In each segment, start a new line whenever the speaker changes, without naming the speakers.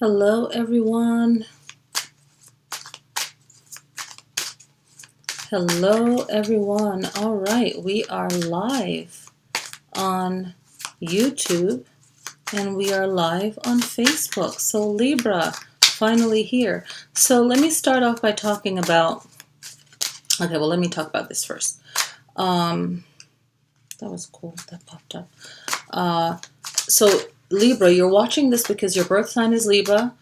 Hello, everyone. Hello, everyone. All right, we are live on YouTube and we are live on Facebook. So Libra, finally here. So let me start off by talking about, okay, well, let me talk about this first. That was cool, that popped up. So Libra, you're watching this because your birth sign is Libra,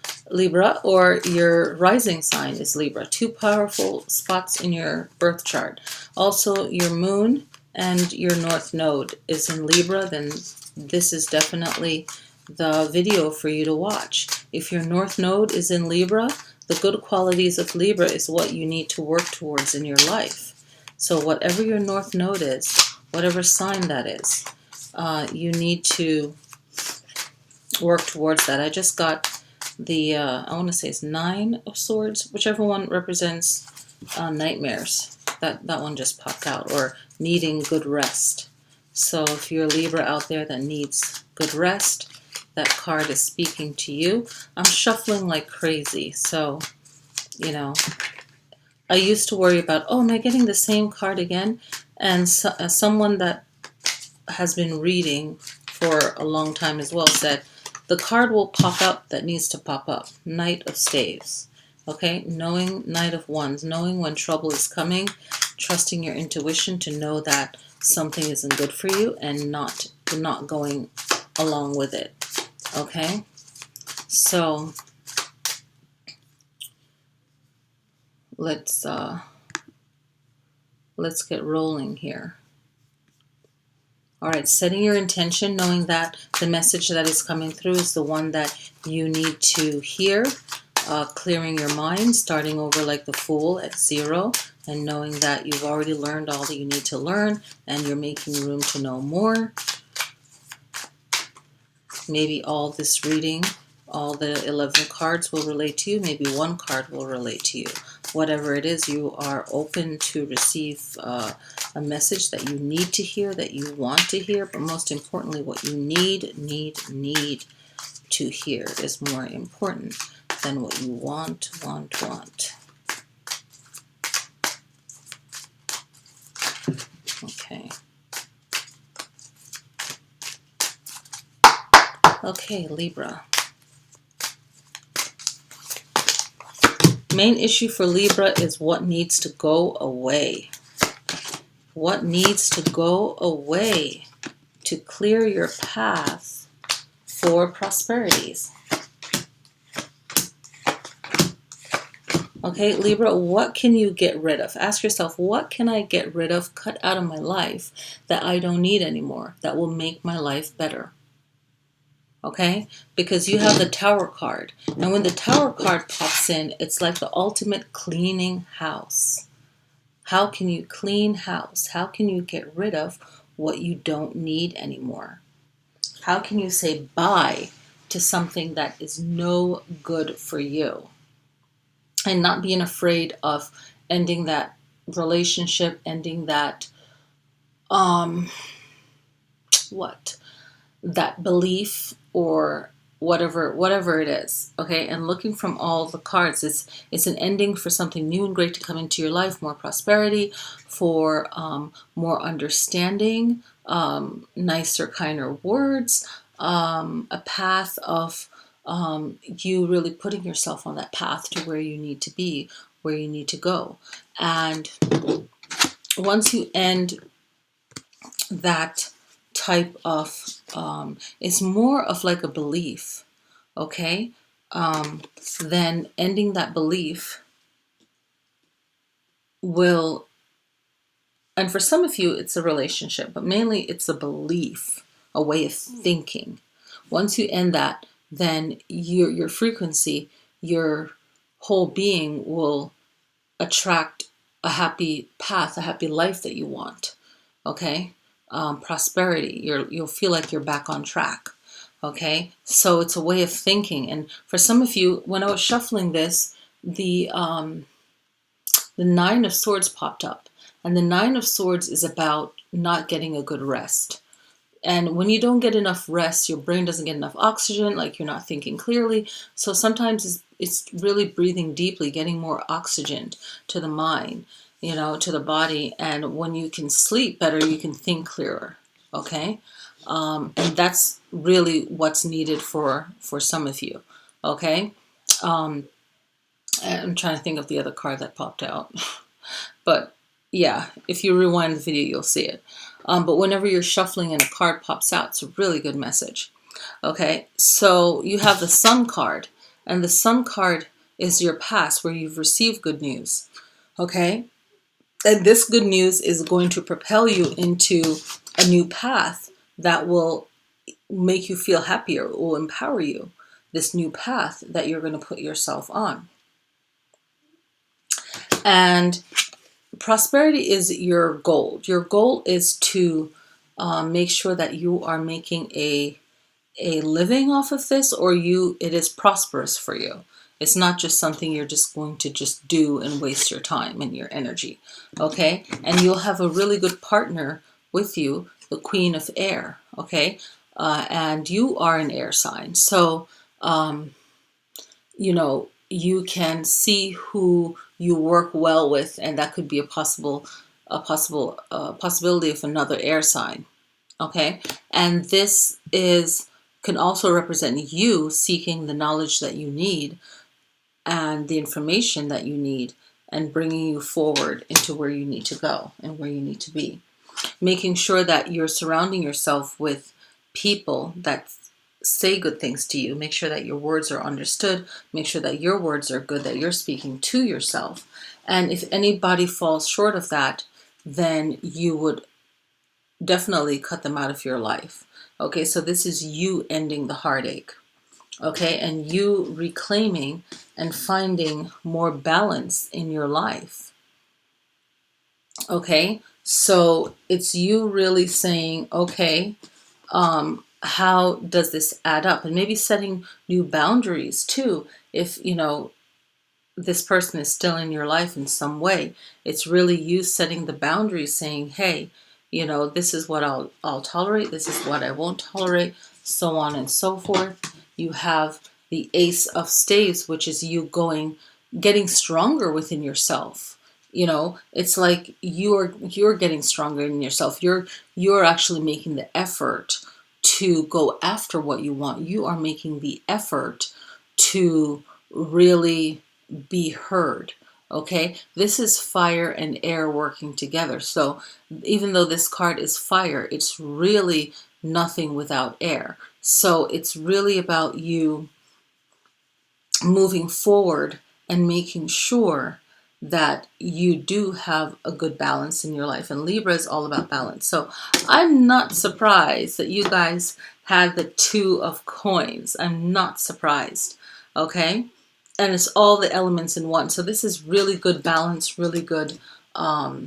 or your rising sign is Libra. Two powerful spots in your birth chart. Also, your moon and your north node is in Libra, then this is definitely the video for you to watch. If your north node is in Libra, the good qualities of Libra is what you need to work towards in your life. So whatever your north node is, whatever sign that is, you need to work towards that. I just got the, I want to say it's 9 of Swords, whichever one represents nightmares. That one just popped out, or needing good rest. So if you're a Libra out there that needs good rest, that card is speaking to you. I'm shuffling like crazy, so, you know, I used to worry about, oh, am I getting the same card again? And someone that has been reading for a long time as well said, the card will pop up that needs to pop up. Knight of Staves. Okay? Knowing Knight of Wands. Knowing when trouble is coming. Trusting your intuition to know that something isn't good for you and not going along with it. Okay? So, let's get rolling here. All right, setting your intention, knowing that the message that is coming through is the one that you need to hear, clearing your mind, starting over like the Fool at 0, and knowing that you've already learned all that you need to learn and you're making room to know more. Maybe all this reading, all the 11 cards will relate to you. Maybe one card will relate to you. Whatever it is, you are open to receive a message that you need to hear, that you want to hear, but most importantly, what you need to hear is more important than what you want. Okay. Okay, Libra. Main issue for Libra is what needs to go away. What needs to go away to clear your path for prosperities. Okay, Libra, what can you get rid of? Ask yourself, what can I get rid of, cut out of my life that I don't need anymore, that will make my life better? Okay, because you have the Tower card. And when the Tower card pops in, it's like the ultimate cleaning house. How can you clean house? How can you get rid of what you don't need anymore? How can you say bye to something that is no good for you? And not being afraid of ending that relationship, ending that, that belief or whatever it is. Okay, and looking from all the cards, it's an ending for something new and great to come into your life, more prosperity, for more understanding, nicer, kinder words, a path of you really putting yourself on that path to where you need to be, where you need to go. And once you end that type of, it's more of like a belief, okay? Then ending that belief will, and for some of you it's a relationship, but mainly it's a belief, a way of thinking. Once you end that, then your frequency, your whole being will attract a happy path, a happy life that you want. Okay? Prosperity. You'll feel like you're back on track. Okay? So it's a way of thinking. And for some of you, when I was shuffling this, the 9 of Swords popped up. And the 9 of Swords is about not getting a good rest. And when you don't get enough rest, your brain doesn't get enough oxygen, like you're not thinking clearly. So sometimes it's really breathing deeply, getting more oxygen to the mind, to the body. And when you can sleep better, you can think clearer. Okay. And that's really what's needed for some of you. Okay. Um, I'm trying to think of the other card that popped out. But yeah, if you rewind the video, you'll see it. But whenever you're shuffling and a card pops out, it's a really good message. Okay, so you have the Sun card, and the Sun card is your past where you've received good news. Okay, and this good news is going to propel you into a new path that will make you feel happier, will empower you. This new path that you're going to put yourself on. And prosperity is your goal. Your goal is to make sure that you are making a living off of this, or it is prosperous for you. It's not just something you're just going to just do and waste your time and your energy. Okay? And you'll have a really good partner with you, the Queen of Air. Okay? And you are an air sign. So, you can see who you work well with, and that could be a possibility of another air sign. Okay, and this can also represent you seeking the knowledge that you need and the information that you need, and bringing you forward into where you need to go and where you need to be. Making sure that you're surrounding yourself with people that say good things to you. Make sure that your words are understood. Make sure that your words are good, that you're speaking to yourself. And if anybody falls short of that, then you would definitely cut them out of your life. Okay, so this is you ending the heartache. Okay, and you reclaiming and finding more balance in your life. Okay, so it's you really saying, okay, how does this add up? And maybe setting new boundaries too. If this person is still in your life in some way, it's really you setting the boundaries, saying, hey, this is what I'll tolerate, this is what I won't tolerate, so on and so forth. You have the Ace of Staves, which is you getting stronger within yourself. It's like you're getting stronger in yourself. You're actually making the effort to go after what you want. You are making the effort to really be heard. Okay, this is fire and air working together. So even though this card is fire, it's really nothing without air. So it's really about you moving forward and making sure that you do have a good balance in your life. And Libra is all about balance. So I'm not surprised that you guys had the Two of Coins. I'm not surprised. Okay? And it's all the elements in one. So this is really good balance, really good, a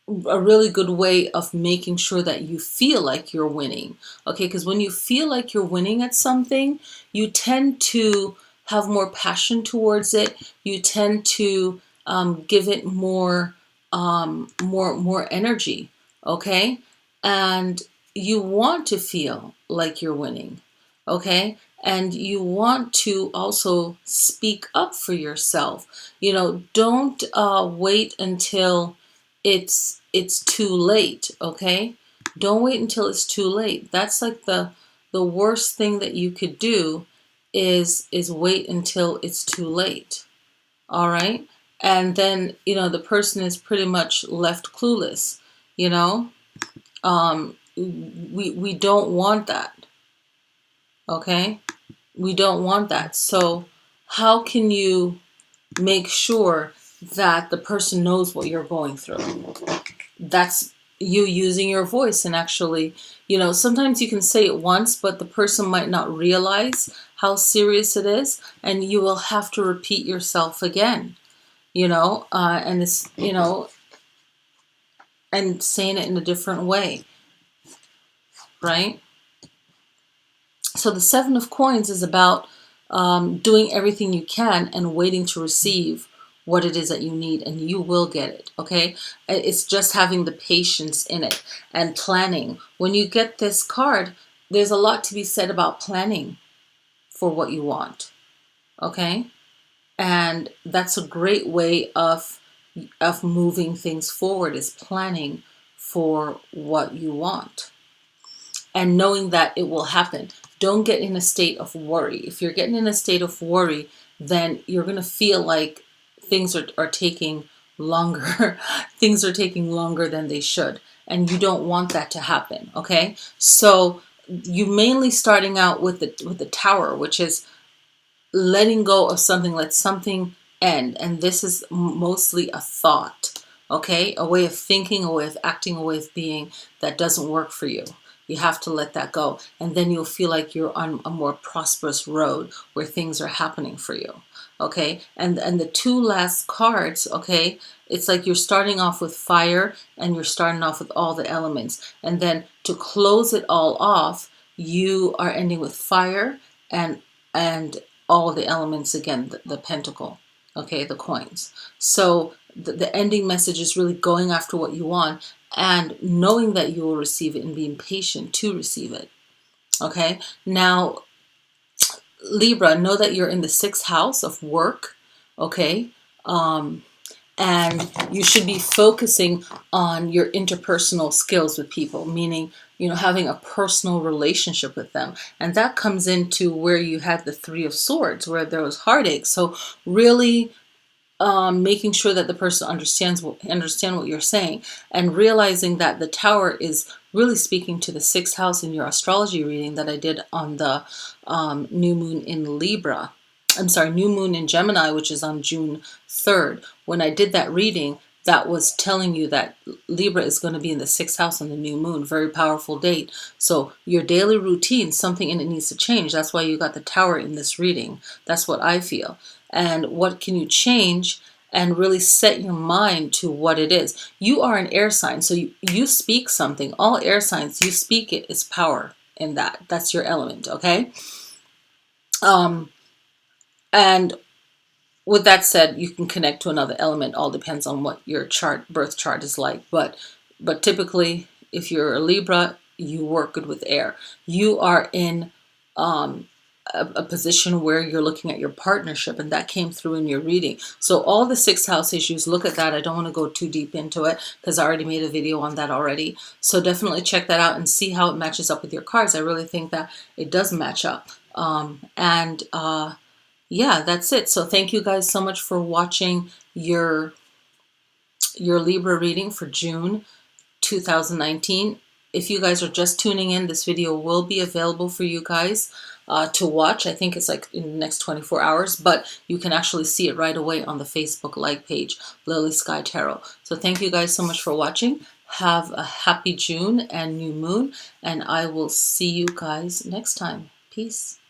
really good way of making sure that you feel like you're winning. Okay, because when you feel like you're winning at something, you tend to have more passion towards it. You tend to give it more energy. Okay, and you want to feel like you're winning. Okay, and you want to also speak up for yourself. Don't wait until it's too late. Okay, don't wait until it's too late. That's like the worst thing that you could do is wait until it's too late. All right, and then the person is pretty much left clueless. We don't want that. Okay, we don't want that. So how can you make sure that the person knows what you're going through? That's you using your voice, and actually, sometimes you can say it once, but the person might not realize how serious it is, and you will have to repeat yourself again, and it's, and saying it in a different way, right? So the Seven of Coins is about doing everything you can and waiting to receive what it is that you need, and you will get it, okay? It's just having the patience in it and planning. When you get this card, there's a lot to be said about planning for what you want, okay? And that's a great way of moving things forward, is planning for what you want and knowing that it will happen. Don't get in a state of worry. If you're getting in a state of worry, then you're going to feel like things are taking longer. Things are taking longer than they should. And you don't want that to happen, okay? So you mainly starting out with the Tower, which is letting go of something, let something end. And this is mostly a thought, okay? A way of thinking, a way of acting, a way of being that doesn't work for you. You have to let that go. And then you'll feel like you're on a more prosperous road where things are happening for you, okay? And the two last cards, okay, it's like you're starting off with fire and you're starting off with all the elements. And then to close it all off, you are ending with fire and all the elements again, the pentacle, okay, the coins. So the ending message is really going after what you want and knowing that you will receive it and being patient to receive it, okay? Now, Libra, know that you're in the 6th house of work, okay? And you should be focusing on your interpersonal skills with people, meaning, having a personal relationship with them. And that comes into where you had the 3 of Swords, where there was heartache. So really making sure that the person understand what you're saying, and realizing that the Tower is really speaking to the 6th house in your astrology reading that I did on the new moon in Libra. I'm sorry, new moon in Gemini, which is on June 3rd. When I did that reading, that was telling you that Libra is going to be in the 6th house on the new moon. Very powerful date. So your daily routine, something in it needs to change. That's why you got the Tower in this reading. That's what I feel. And what can you change and really set your mind to what it is? You are an air sign, so you speak something. All air signs, you speak it, is power in that. That's your element, okay? And with that said, you can connect to another element. All depends on what your birth chart is like. But typically, if you're a Libra, you work good with air. You are in a position where you're looking at your partnership, and that came through in your reading. So all the 6th house issues, look at that. I don't want to go too deep into it because I already made a video on that already. So definitely check that out and see how it matches up with your cards. I really think that it does match up. Yeah, that's it. So thank you guys so much for watching your Libra reading for June 2019. If you guys are just tuning in, this video will be available for you guys to watch. I think it's like in the next 24 hours, but you can actually see it right away on the Facebook like page, Lily Sky Tarot. So thank you guys so much for watching. Have a happy June and new moon, and I will see you guys next time. Peace.